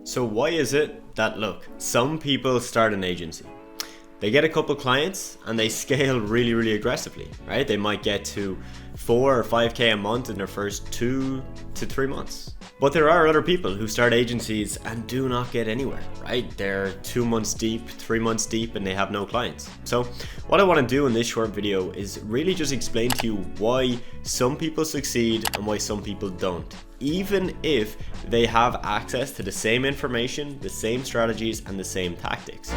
So why is it that, look, some people start an agency, they get a couple clients and they scale really aggressively, right? They might get to 4 or 5K a month in their first 2 to 3 months. But there are other people who start agencies and do not get anywhere, right? They're 2 months deep, 3 months deep, and they have no clients. So what I want to do in this short video is really just explain to you why some people succeed and why some people don't, even if they have access to the same information, the same strategies, and the same tactics.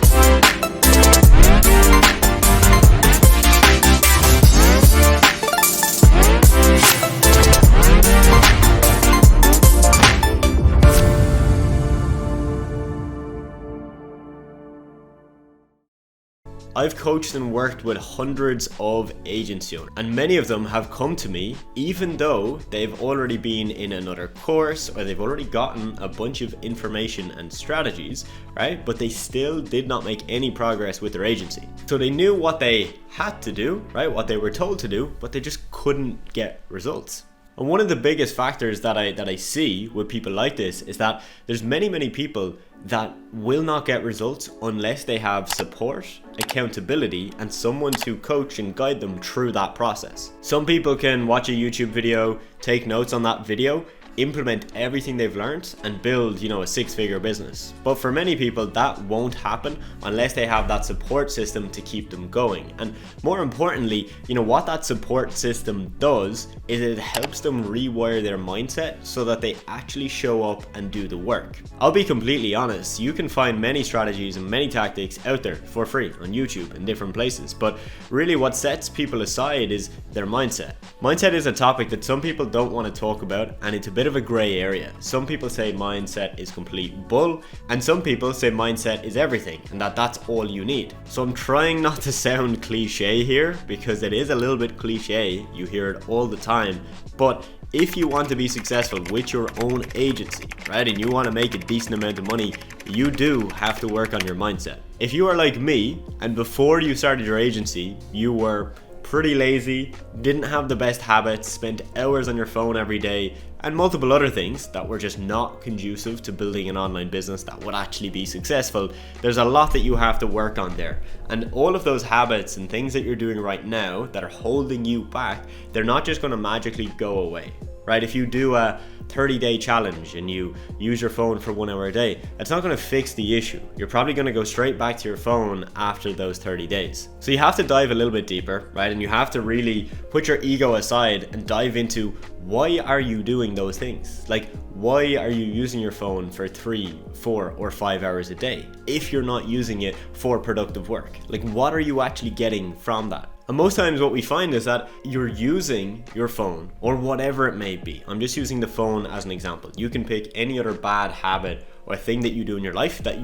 I've coached and worked with hundreds of agency owners, and many of them have come to me even though they've already been in another course or they've already gotten a bunch of information and strategies, right? But they still did not make any progress with their agency. So they knew what they had to do, right? What they were told to do, but they just couldn't get results. And one of the biggest factors that I see with people like this is that there's many people that will not get results unless they have support, accountability, and someone to coach and guide them through that process. Some people can watch a YouTube video, take notes on that video, implement everything they've learned and build, a 6-figure business. But for many people, that won't happen unless they have that support system to keep them going. And more importantly, what that support system does is it helps them rewire their mindset so that they actually show up and do the work. I'll be completely honest, you can find many strategies and many tactics out there for free on YouTube and different places, but really what sets people aside is their mindset. Mindset is a topic that some people don't want to talk about, and it's a bit of a gray area. Some people say mindset is complete bull, and some people say mindset is everything and that's all you need. So I'm trying not to sound cliche here because it is a little bit cliche, you hear it all the time, but if you want to be successful with your own agency, right, and you want to make a decent amount of money, you do have to work on your mindset. If you are like me and before you started your agency, you were pretty lazy, didn't have the best habits, spent hours on your phone every day, and multiple other things that were just not conducive to building an online business that would actually be successful, there's a lot that you have to work on there. And all of those habits and things that you're doing right now that are holding you back, they're not just going to magically go away, right? If you do a 30-day challenge and you use your phone for 1 hour a day, it's not going to fix the issue. You're probably going to go straight back to your phone after those 30 days. So you have to dive a little bit deeper, right? And you have to really put your ego aside and dive into why are you doing those things? Like, why are you using your phone for 3, 4, or 5 hours a day if you're not using it for productive work? Like, what are you actually getting from that? And most times what we find is that you're using your phone or whatever it may be. I'm just using the phone as an example. You can pick any other bad habit or thing that you do in your life that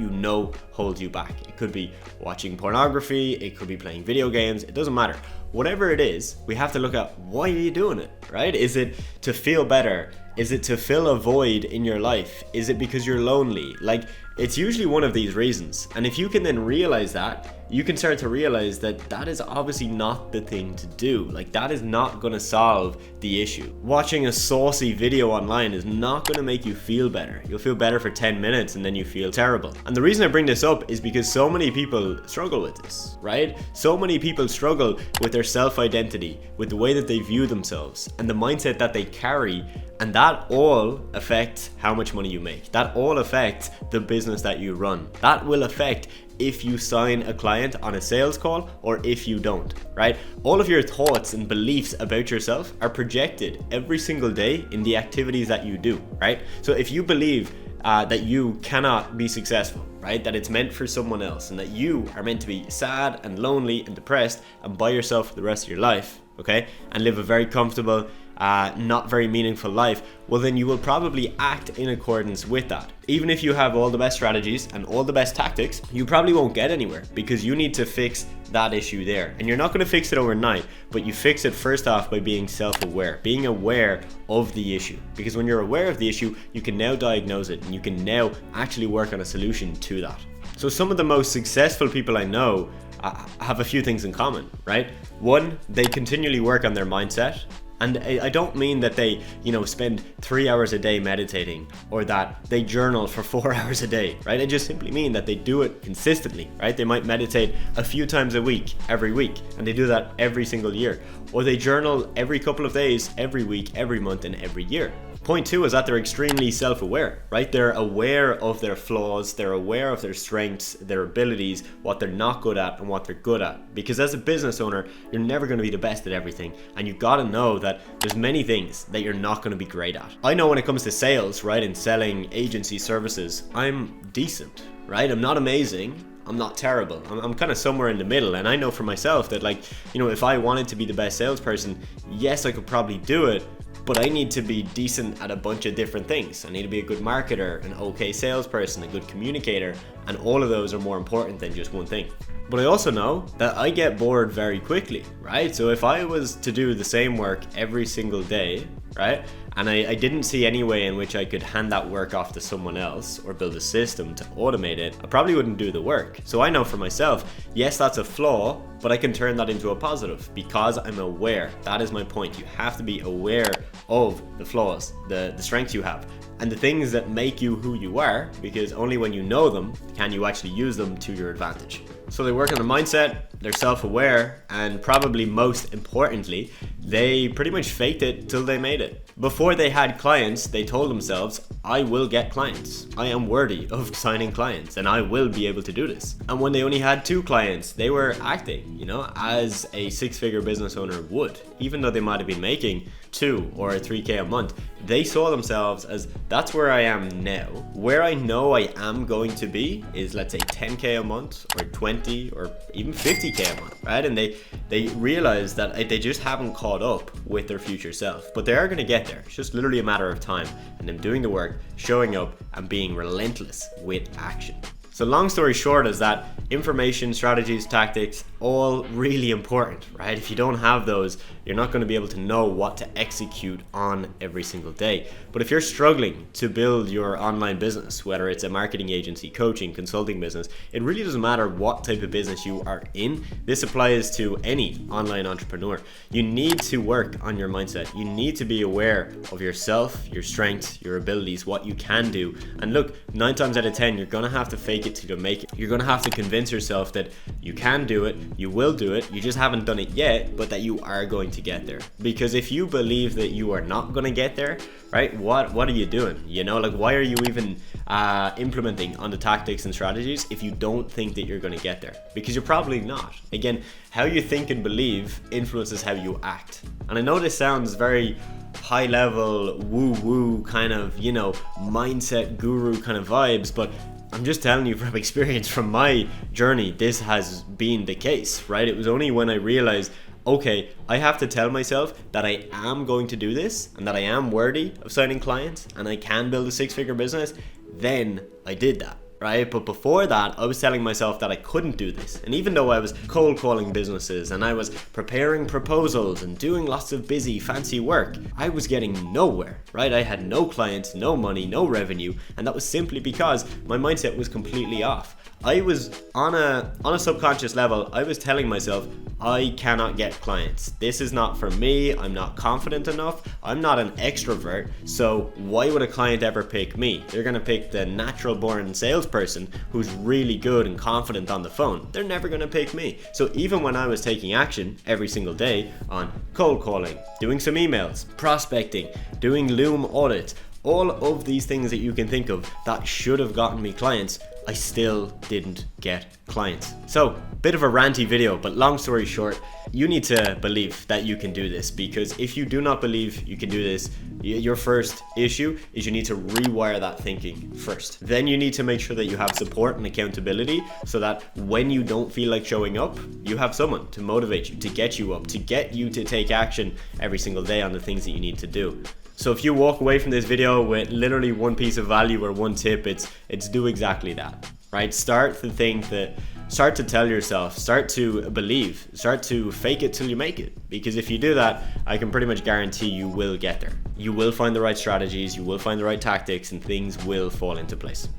holds you back. It could be watching pornography, it could be playing video games, it doesn't matter. Whatever it is, we have to look at why are you doing it, right? Is it to feel better? Is it to fill a void in your life? Is it because you're lonely? Like, it's usually one of these reasons. And if you can then realize that, you can start to realize that that is obviously not the thing to do. Like, that is not going to solve the issue. Watching a saucy video online is not going to make you feel better. You'll feel better for 10 minutes and then you feel terrible. And the reason I bring this up is because so many people struggle with this, right? So many people struggle with their self-identity, with the way that they view themselves and the mindset that they carry. And that all affects how much money you make. That all affects the business that you run. That will affect if you sign a client on a sales call or if you don't, right? All of your thoughts and beliefs about yourself are projected every single day in the activities that you do, right? So if you believe that you cannot be successful, right? That it's meant for someone else and that you are meant to be sad and lonely and depressed and by yourself for the rest of your life, okay? And live a very comfortable, not very meaningful life, well then you will probably act in accordance with that. Even if you have all the best strategies and all the best tactics, you probably won't get anywhere because you need to fix that issue there. And you're not going to fix it overnight, but you fix it first off by being self-aware, being aware of the issue. Because when you're aware of the issue, you can now diagnose it and you can now actually work on a solution to that. So some of the most successful people I know have a few things in common, right? One, they continually work on their mindset. And I don't mean that they, spend 3 hours a day meditating, or that they journal for 4 hours a day, right? I just simply mean that they do it consistently, right? They might meditate a few times a week, every week, and they do that every single year. Or they journal every couple of days, every week, every month, and every year. Point two is that they're extremely self-aware, right? They're aware of their flaws, they're aware of their strengths, their abilities, what they're not good at and what they're good at. Because as a business owner, you're never going to be the best at everything. And you've got to know that there's many things that you're not going to be great at. I know when it comes to sales, right, and selling agency services, I'm decent, right? I'm not amazing. I'm not terrible. I'm kind of somewhere in the middle. And I know for myself that, if I wanted to be the best salesperson, yes, I could probably do it. But I need to be decent at a bunch of different things. I need to be a good marketer, an okay salesperson, a good communicator, and all of those are more important than just one thing. But I also know that I get bored very quickly, right? So if I was to do the same work every single day, right, and I didn't see any way in which I could hand that work off to someone else or build a system to automate it, I probably wouldn't do the work. So I know for myself, yes, that's a flaw, but I can turn that into a positive because I'm aware. That is my point. You have to be aware of the flaws, the strengths you have, and the things that make you who you are, because only when you know them can you actually use them to your advantage. So they work on the mindset, they're self-aware, and probably most importantly, they pretty much faked it till they made it. Before they had clients, they told themselves, I will get clients. I am worthy of signing clients and I will be able to do this. And when they only had 2 clients, they were acting, as a 6-figure business owner would. Even though they might have been making 2 or 3K a month, they saw themselves as, that's where I am now. Where I know I am going to be is, let's say, 10K a month or 20 or even 50K a month, right? And they realize that they just haven't caught up with their future self, but they are going to get there. It's just literally a matter of time and them doing the work, showing up and being relentless with action. So long story short is that information, strategies, tactics, all really important, right? If you don't have those, you're not going to be able to know what to execute on every single day. But if you're struggling to build your online business, whether it's a marketing agency, coaching, consulting business, it really doesn't matter what type of business you are in. This applies to any online entrepreneur. You need to work on your mindset. You need to be aware of yourself, your strengths, your abilities, what you can do. And look, 9 times out of 10, you're going to have to fake it till you make it. You're going to have to convince yourself that you can do it, you will do it, you just haven't done it yet, but that you are going to get there. Because if you believe that you are not going to get there, right, what are you doing? Why are you even implementing on the tactics and strategies if you don't think that you're going to get there? Because you're probably not. Again, how you think and believe influences how you act. And I know this sounds very high level, woo-woo kind of, mindset guru kind of vibes, but I'm just telling you from experience, from my journey, this has been the case, right? It was only when I realized, okay, I have to tell myself that I am going to do this and that I am worthy of signing clients and I can build a 6-figure business, then I did that, right? But before that, I was telling myself that I couldn't do this. And even though I was cold calling businesses and I was preparing proposals and doing lots of busy, fancy work, I was getting nowhere, right? I had no clients, no money, no revenue. And that was simply because my mindset was completely off. I was on a subconscious level, I was telling myself, I cannot get clients. This is not for me. I'm not confident enough. I'm not an extrovert. So why would a client ever pick me? They're going to pick the natural born salesperson who's really good and confident on the phone. They're never going to pick me. So even when I was taking action every single day on cold calling, doing some emails, prospecting, doing Loom audits, all of these things that you can think of that should have gotten me clients, I still didn't get clients. So, bit of a ranty video, but long story short, you need to believe that you can do this, because if you do not believe you can do this, your first issue is you need to rewire that thinking first. Then you need to make sure that you have support and accountability so that when you don't feel like showing up, you have someone to motivate you, to get you up, to get you to take action every single day on the things that you need to do. So if you walk away from this video with literally one piece of value or one tip, it's do exactly that, right? Start to tell yourself, start to believe, start to fake it till you make it. Because if you do that, I can pretty much guarantee you will get there. You will find the right strategies, you will find the right tactics, and things will fall into place.